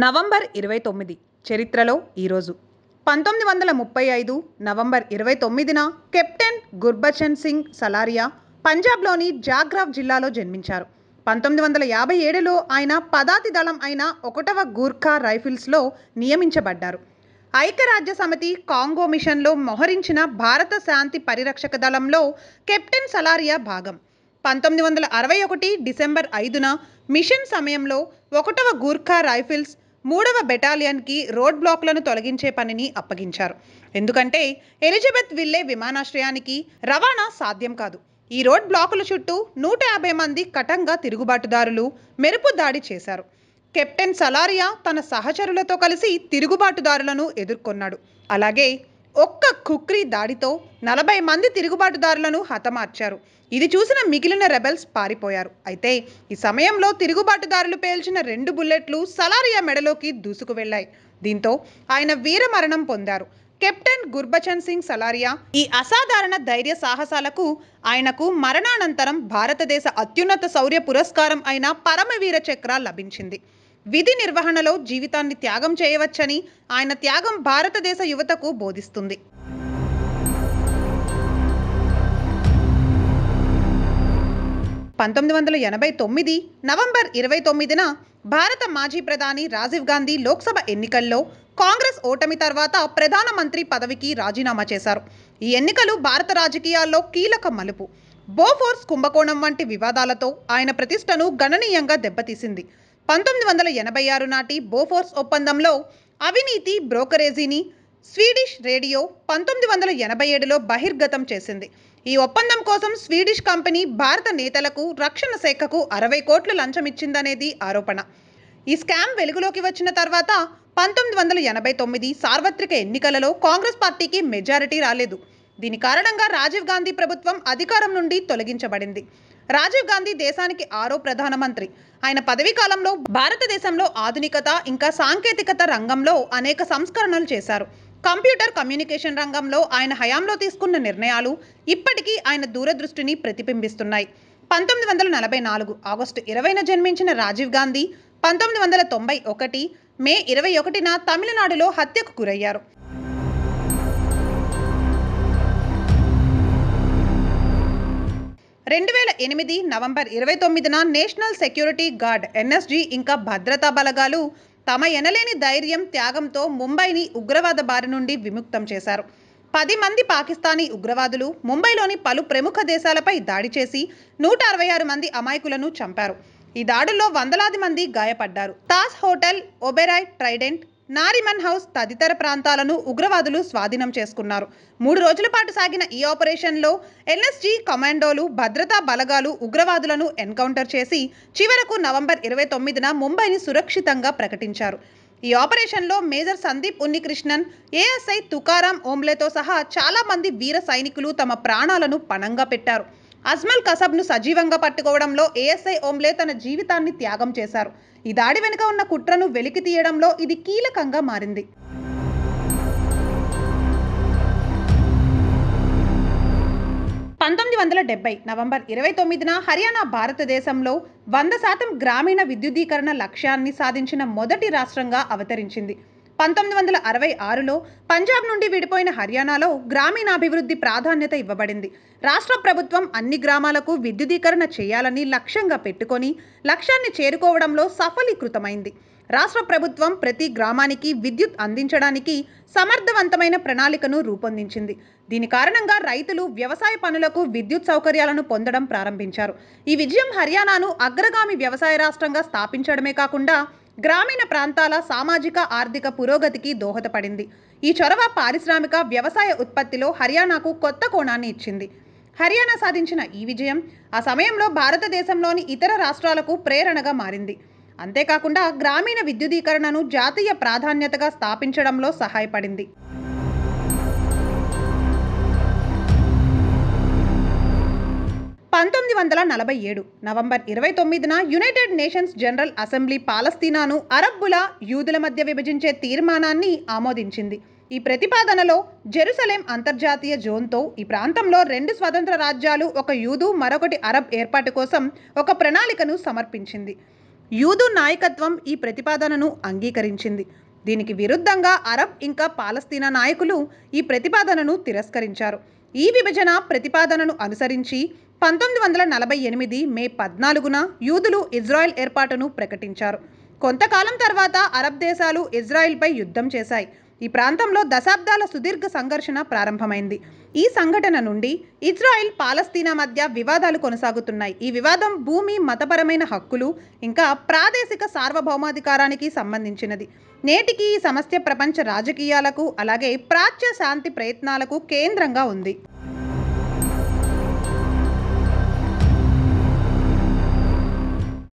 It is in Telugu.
నవంబర్ 29 చరిత్రలో ఈరోజు 1935 నవంబర్ 29న కెప్టెన్ గుర్బచన్ సింగ్ సలారియా పంజాబ్లోని జాగ్రాఫ్ జిల్లాలో జన్మించారు. 1957లో ఆయన పదాతి దళం అయిన 1వ గూర్ఖా రైఫిల్స్లో నియమించబడ్డారు. ఐక్యరాజ్య సమితి కాంగో మిషన్లో మోహరించిన భారత శాంతి పరిరక్షక దళంలో కెప్టెన్ సలారియా భాగం. 1961 డిసెంబర్ 5న మిషన్ సమయంలో 1వ గూర్ఖా రైఫిల్స్ 3వ బెటాలియన్కి రోడ్ బ్లాక్లను తొలగించే పనిని అప్పగించారు. ఎందుకంటే ఎలిజబెత్ విల్లే విమానాశ్రయానికి రవాణా సాధ్యం కాదు. ఈ రోడ్ బ్లాకుల చుట్టూ 150 మంది కటంగా తిరుగుబాటుదారులు మెరుపు దాడి చేశారు. కెప్టెన్ సలారియా తన సహచరులతో కలిసి తిరుగుబాటుదారులను ఎదుర్కొన్నాడు. అలాగే ఒక్క ఖుక్రీ దాడితో 40 మంది తిరుగుబాటుదారులను హతమార్చారు. ఇది చూసిన మిగిలిన రెబెల్స్ పారిపోయారు. అయితే ఈ సమయంలో తిరుగుబాటుదారులు పేల్చిన 2 బుల్లెట్లు సలారియా మెడలోకి దూసుకు వెళ్లాయి. దీంతో ఆయన వీరమరణం పొందారు. కెప్టెన్ గుర్బచన్ సింగ్ సలారియా ఈ అసాధారణ ధైర్య సాహసాలకు ఆయనకు మరణానంతరం భారతదేశ అత్యున్నత శౌర్య పురస్కారం అయిన పరమవీర చక్ర లభించింది. విధి నిర్వహణలో జీవితాన్ని త్యాగం చేయవచ్చని ఆయన త్యాగం భారతదేశ యువతకు బోధిస్తుంది. నవంబర్ 29న భారత మాజీ ప్రధాని రాజీవ్ గాంధీ లోక్సభ ఎన్నికల్లో కాంగ్రెస్ ఓటమి తర్వాత ప్రధానమంత్రి పదవికి రాజీనామా చేశారు. ఈ ఎన్నికలు భారత రాజకీయాల్లో కీలక మలుపు. బోఫోర్స్ కుంభకోణం వంటి వివాదాలతో ఆయన ప్రతిష్టను గణనీయంగా దెబ్బతీసింది. 1986 నాటి బోఫోర్స్ ఒప్పందంలో అవినీతి బ్రోకరేజీని స్వీడిష్ రేడియో 1987లో బహిర్గతం చేసింది. ఈ ఒప్పందం కోసం స్వీడిష్ కంపెనీ భారత నేతలకు రక్షణ శాఖకు 60 కోట్లు లంచమిచ్చిందనేది ఆరోపణ. ఈ స్కామ్ వెలుగులోకి వచ్చిన తర్వాత 1989 సార్వత్రిక ఎన్నికలలో కాంగ్రెస్ పార్టీకి మెజారిటీ రాలేదు. దీని కారణంగా రాజీవ్ గాంధీ ప్రభుత్వం అధికారం నుండి తొలగించబడింది. రాజీవ్ గాంధీ దేశానికి 6వ ప్రధానమంత్రి. ఆయన పదవీ కాలంలో భారతదేశంలో ఆధునికత ఇంకా సాంకేతికత రంగంలో అనేక సంస్కరణలు చేశారు. కంప్యూటర్ కమ్యూనికేషన్ రంగంలో ఆయన హయాంలో తీసుకున్న నిర్ణయాలు ఇప్పటికీ ఆయన దూరదృష్టిని ప్రతిబింబిస్తున్నాయి. 1944 ఆగస్టు 20న జన్మించిన రాజీవ్ గాంధీ 1991 మే 21న తమిళనాడులో హత్యకు గురయ్యారు. 2008 నవంబర్ 29న నేషనల్ సెక్యూరిటీ గార్డ్ ఎన్ఎస్జీ ఇంకా భద్రతా బలగాలు తమ ఎనలేని ధైర్యం త్యాగంతో ముంబైని ఉగ్రవాద బారి నుండి విముక్తం చేశారు. 10 మంది పాకిస్తానీ ఉగ్రవాదులు ముంబైలోని పలు ప్రముఖ దేశాలపై దాడి చేసి 166 మంది అమాయకులను చంపారు. ఈ దాడుల్లో వందలాది మంది గాయపడ్డారు. Taj hotel, Oberoi Trident, Nariman house తదితర ప్రాంతాలను ఉగ్రవాదులు స్వాధీనం చేసుకున్నారు. 3 రోజుల పాటు సాగిన ఈ ఆపరేషన్లో ఎన్ఎస్జీ కమాండోలు, భద్రతా బలగాలు ఉగ్రవాదులను ఎన్కౌంటర్ చేసి చివరకు నవంబర్ 29న ముంబైని సురక్షితంగా ప్రకటించారు. ఈ ఆపరేషన్లో మేజర్ సందీప్ ఉన్నికృష్ణన్, ఏఎస్ఐ తుకారాం ఓంబ్లేతో సహా చాలా మంది వీర సైనికులు తమ ప్రాణాలను పణంగా పెట్టారు. అజ్మల్ కసబ్ను సజీవంగా పట్టుకోవడంలో ఏఎస్ఐ ఓంబ్లే తన జీవితాన్ని త్యాగం చేశారు. ఈ దాడి వెనుక ఉన్న కుట్రను వెలికి తీయడంలో ఇది కీలకంగా మారింది. 1970 నవంబర్ 29న హర్యానా భారతదేశంలో 100% గ్రామీణ విద్యుదీకరణ లక్ష్యాన్ని సాధించిన మొదటి రాష్ట్రంగా అవతరించింది. 1966లో పంజాబ్ నుండి విడిపోయిన హర్యానాలో గ్రామీణాభివృద్ధి ప్రాధాన్యత ఇవ్వబడింది. రాష్ట్ర ప్రభుత్వం అన్ని గ్రామాలకు విద్యుదీకరణ చేయాలని లక్ష్యంగా పెట్టుకొని లక్ష్యాన్ని చేరుకోవడంలో సఫలీకృతమైంది. రాష్ట్ర ప్రభుత్వం ప్రతి గ్రామానికి విద్యుత్ అందించడానికి సమర్థవంతమైన ప్రణాళికను రూపొందించింది. దీని కారణంగా రైతులు వ్యవసాయ పనులకు విద్యుత్ సౌకర్యాలను పొందడం ప్రారంభించారు. ఈ విజయం హర్యానాను అగ్రగామి వ్యవసాయ రాష్ట్రంగా స్థాపించడమే కాకుండా గ్రామీణ ప్రాంతాల సామాజిక ఆర్థిక పురోగతికి దోహదపడింది. ఈ చొరవ పారిశ్రామిక వ్యవసాయ ఉత్పత్తిలో హర్యానాకు కొత్త కోణాన్ని ఇచ్చింది. హర్యానా సాధించిన ఈ విజయం ఆ సమయంలో భారతదేశంలోని ఇతర రాష్ట్రాలకు ప్రేరణగా మారింది. అంతేకాకుండా గ్రామీణ విద్యుదీకరణను జాతీయ ప్రాధాన్యతగా స్థాపించడంలో సహాయపడింది. 1947 నవంబర్ 29న యునైటెడ్ నేషన్స్ జనరల్ అసెంబ్లీ పాలస్తీనాను అరబ్బుల, యూదుల మధ్య విభజించే తీర్మానాన్ని ఆమోదించింది. ఈ ప్రతిపాదనలో జెరూసలేం అంతర్జాతీయ జోన్తో ఈ ప్రాంతంలో 2 స్వతంత్ర రాజ్యాలు, ఒక యూదు మరొకటి అరబ్ ఏర్పాటు కోసం ఒక ప్రణాళికను సమర్పించింది. యూదు నాయకత్వం ఈ ప్రతిపాదనను అంగీకరించింది. దీనికి విరుద్ధంగా అరబ్ ఇంకా పాలస్తీనా నాయకులు ఈ ప్రతిపాదనను తిరస్కరించారు. ఈ విభజన ప్రతిపాదనను అనుసరించి 1948 మే 14న యూదులు ఇజ్రాయెల్ ఏర్పాటును ప్రకటించారు. కొంతకాలం తర్వాత అరబ్ దేశాలు ఇజ్రాయెల్పై యుద్ధం చేశాయి. ఈ ప్రాంతంలో దశాబ్దాల సుదీర్ఘ సంఘర్షణ ప్రారంభమైంది. ఈ సంఘటన నుండి ఇజ్రాయెల్ పాలస్తీనా మధ్య వివాదాలు కొనసాగుతున్నాయి. ఈ వివాదం భూమి, మతపరమైన హక్కులు ఇంకా ప్రాదేశిక సార్వభౌమాధికారానికి సంబంధించినది. నేటికి ఈ సమస్య ప్రపంచ రాజకీయాలకు అలాగే ప్రాచ్య శాంతి ప్రయత్నాలకు కేంద్రంగా ఉంది.